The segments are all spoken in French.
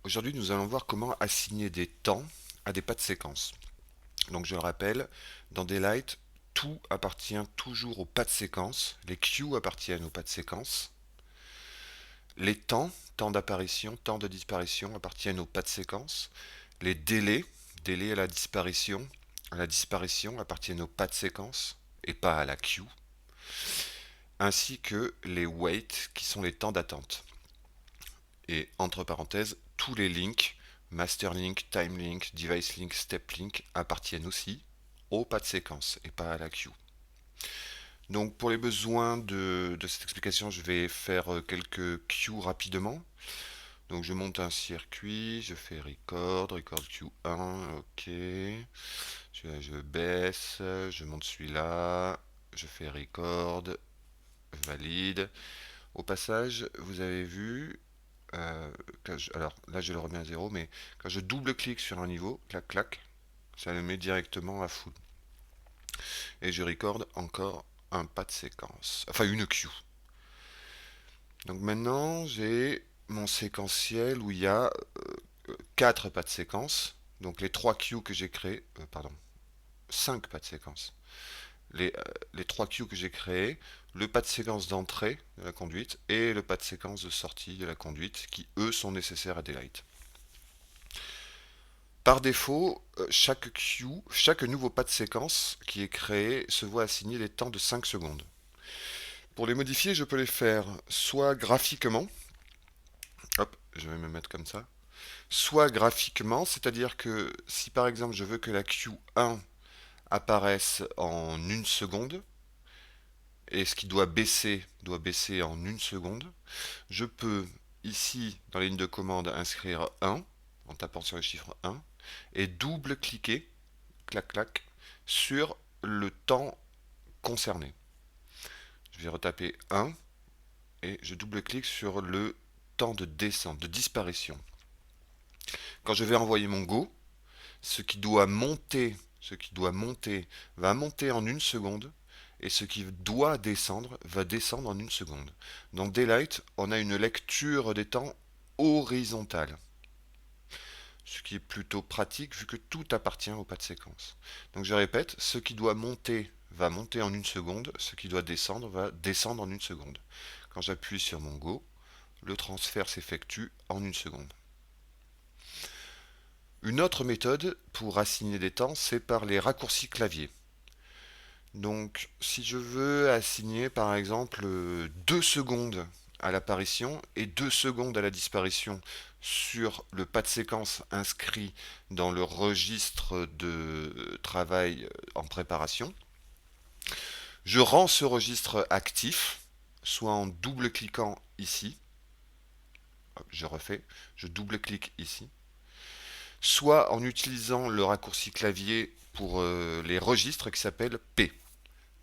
Aujourd'hui, nous allons voir comment assigner des temps à des pas de séquence. Donc, je le rappelle, dans Daylight, tout appartient toujours aux pas de séquence. Les queues appartiennent aux pas de séquence. Les temps, temps d'apparition, temps de disparition, appartiennent aux pas de séquence. Les délais, délais à la disparition appartiennent aux pas de séquence et pas à la queue. Ainsi que les wait, qui sont les temps d'attente. Et entre parenthèses, tous les links, master link, time link, device link, step link, appartiennent aussi au pas de séquence et pas à la queue. Donc pour les besoins de cette explication, je vais faire quelques queues rapidement. Donc je monte un circuit, je fais record queue 1, ok. Je baisse, je monte celui-là, je fais record, valide. Au passage, vous avez vu, alors là je le remets à zéro, mais quand je double-clique sur un niveau, clac clac, ça le met directement à full. Et je recorde encore un pas de séquence, enfin une queue. Donc maintenant j'ai mon séquentiel où il y a 4 pas de séquence. Donc les 3 queues que j'ai créées, pardon, 5 pas de séquence. Les, euh, les 3 queues que j'ai créées, le pas de séquence d'entrée de la conduite et le pas de séquence de sortie de la conduite qui eux sont nécessaires à Daylight. Par défaut, chaque queue, chaque nouveau pas de séquence qui est créé se voit assigner des temps de 5 secondes. Pour les modifier, je peux les faire soit graphiquement, hop, je vais me mettre comme ça, soit graphiquement, c'est-à-dire que si par exemple je veux que la queue 1 apparaisse en une seconde, et ce qui doit baisser en une seconde, je peux ici dans la ligne de commande inscrire 1 en tapant sur le chiffre 1 et double-cliquer, clac clac, sur le temps concerné. Je vais retaper 1 et je double-clique sur le temps de descente, de disparition. Quand je vais envoyer mon go, ce qui doit monter va monter en une seconde et ce qui doit descendre va descendre en une seconde. Dans Daylight, on a une lecture des temps horizontale, ce qui est plutôt pratique vu que tout appartient au pas de séquence. Donc je répète, ce qui doit monter va monter en une seconde, ce qui doit descendre va descendre en une seconde. Quand j'appuie sur mon Go, le transfert s'effectue en une seconde. Une autre méthode pour assigner des temps, c'est par les raccourcis clavier. Donc, si je veux assigner par exemple 2 secondes à l'apparition et 2 secondes à la disparition sur le pas de séquence inscrit dans le registre de travail en préparation, je rends ce registre actif, soit en double-cliquant ici, je refais, je double-clique ici, soit en utilisant le raccourci clavier pour les registres qui s'appelle P.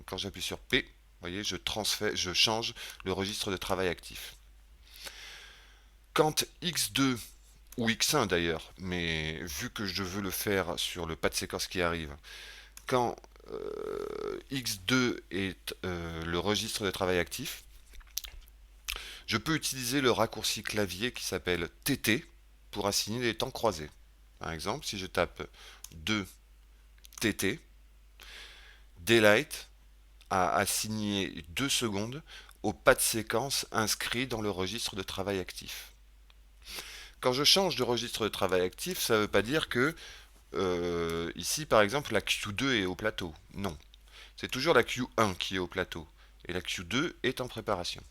Quand j'appuie sur P, vous voyez, je change le registre de travail actif. Quand X2 ou X1 d'ailleurs, mais vu que je veux le faire sur le pas de séquence qui arrive, quand X2 est le registre de travail actif, je peux utiliser le raccourci clavier qui s'appelle TT pour assigner les temps croisés. Par exemple, si je tape 2 TT, Daylight a assigné 2 secondes au pas de séquence inscrit dans le registre de travail actif. Quand je change de registre de travail actif, ça ne veut pas dire que ici par exemple la Q2 est au plateau. Non, c'est toujours la Q1 qui est au plateau et la Q2 est en préparation.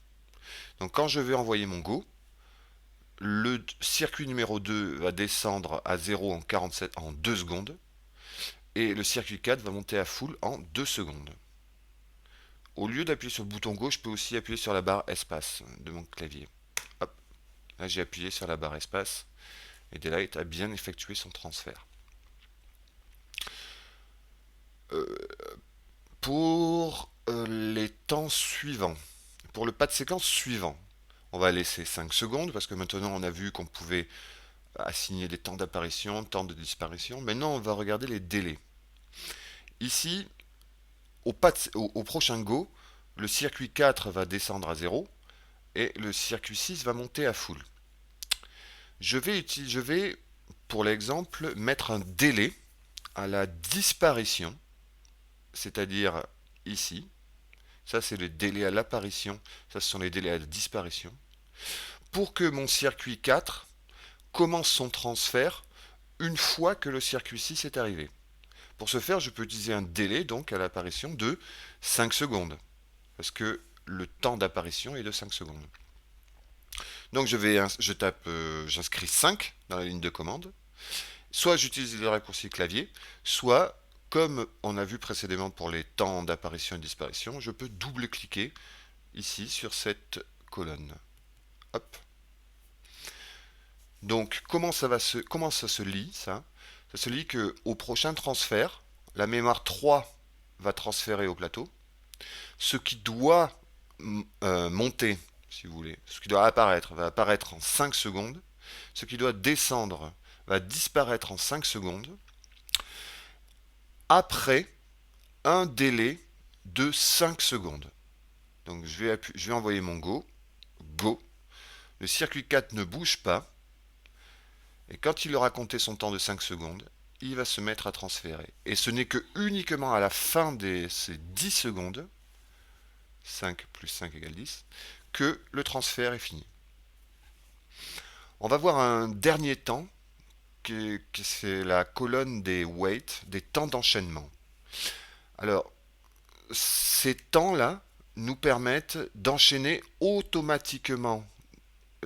Donc quand je vais envoyer mon go, le circuit numéro 2 va descendre à 0 en 47 en 2 secondes et le circuit 4 va monter à full en 2 secondes. Au lieu d'appuyer sur le bouton gauche, je peux aussi appuyer sur la barre espace de mon clavier. Hop, là j'ai appuyé sur la barre espace et Daylight a bien effectué son transfert. Euh, pour les temps suivants, pour le pas de séquence suivant, on va laisser 5 secondes parce que maintenant on a vu qu'on pouvait assigner des temps d'apparition, temps de disparition. Maintenant on va regarder les délais. Ici, au prochain go, le circuit 4 va descendre à 0 et le circuit 6 va monter à full. je vais, pour l'exemple, mettre un délai à la disparition, c'est-à-dire ici. Ça, c'est le délai à l'apparition. Ça, ce sont les délais à la disparition. Pour que mon circuit 4 commence son transfert une fois que le circuit 6 est arrivé. Pour ce faire, je peux utiliser un délai donc à l'apparition de 5 secondes. Parce que le temps d'apparition est de 5 secondes. Donc j'inscris 5 dans la ligne de commande. Soit j'utilise le raccourci clavier, soit, comme on a vu précédemment pour les temps d'apparition et de disparition, je peux double-cliquer ici sur cette colonne. Hop. Donc comment ça se lit ça? Ça se lit qu'au prochain transfert, la mémoire 3 va transférer au plateau. Ce qui doit monter, si vous voulez, ce qui doit apparaître va apparaître en 5 secondes. Ce qui doit descendre va disparaître en 5 secondes. Après un délai de 5 secondes. Donc je vais envoyer mon Go. Go. Le circuit 4 ne bouge pas. Et quand il aura compté son temps de 5 secondes, il va se mettre à transférer. Et ce n'est que uniquement à la fin de ces 10 secondes, 5 plus 5 égale 10, que le transfert est fini. On va voir un dernier temps, que c'est la colonne des wait, des temps d'enchaînement. Alors, ces temps-là nous permettent d'enchaîner automatiquement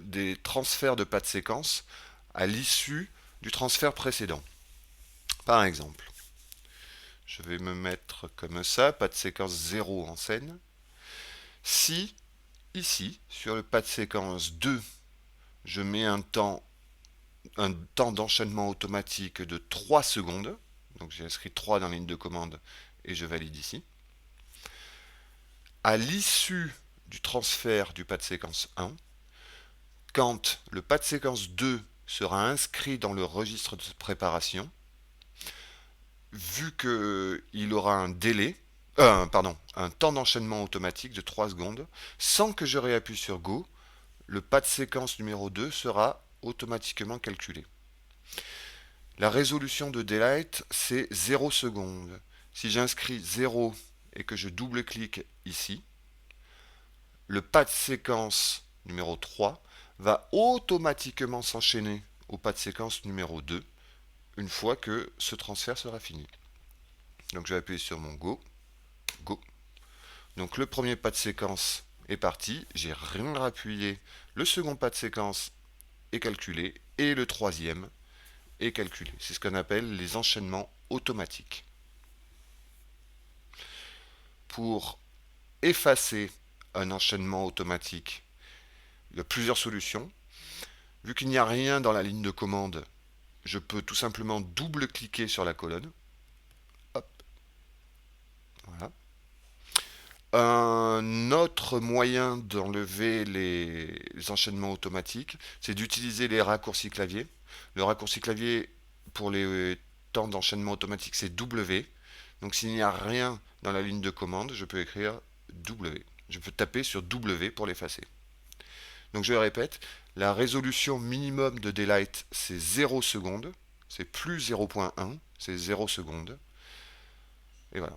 des transferts de pas de séquence à l'issue du transfert précédent. Par exemple, je vais me mettre comme ça, pas de séquence 0 en scène. Si, ici, sur le pas de séquence 2, je mets un temps d'enchaînement automatique de 3 secondes, donc j'ai inscrit 3 dans la ligne de commande et je valide ici. À l'issue du transfert du pas de séquence 1, quand le pas de séquence 2 sera inscrit dans le registre de préparation, vu qu'il aura un délai, un temps d'enchaînement automatique de 3 secondes, sans que je réappuie sur Go, le pas de séquence numéro 2 sera automatiquement calculé. La résolution de daylight, c'est 0 secondes. Si j'inscris 0 et que je double-clique ici, le pas de séquence numéro 3 va automatiquement s'enchaîner au pas de séquence numéro 2 une fois que ce transfert sera fini. Donc je vais appuyer sur mon Go. Go. Donc le premier pas de séquence est parti, j'ai rien rappuyé, le second pas de séquence est calculé et le troisième est calculé. C'est ce qu'on appelle les enchaînements automatiques. Pour effacer un enchaînement automatique, il y a plusieurs solutions. Vu qu'il n'y a rien dans la ligne de commande, je peux tout simplement double-cliquer sur la colonne. Hop. Voilà. Un autre moyen d'enlever les enchaînements automatiques, c'est d'utiliser les raccourcis clavier. Le raccourci clavier pour les temps d'enchaînement automatique, c'est W. Donc s'il n'y a rien dans la ligne de commande, je peux écrire W. Je peux taper sur W pour l'effacer. Donc je répète, la résolution minimum de daylight, c'est 0 secondes. C'est plus 0.1, c'est 0 secondes. Et voilà.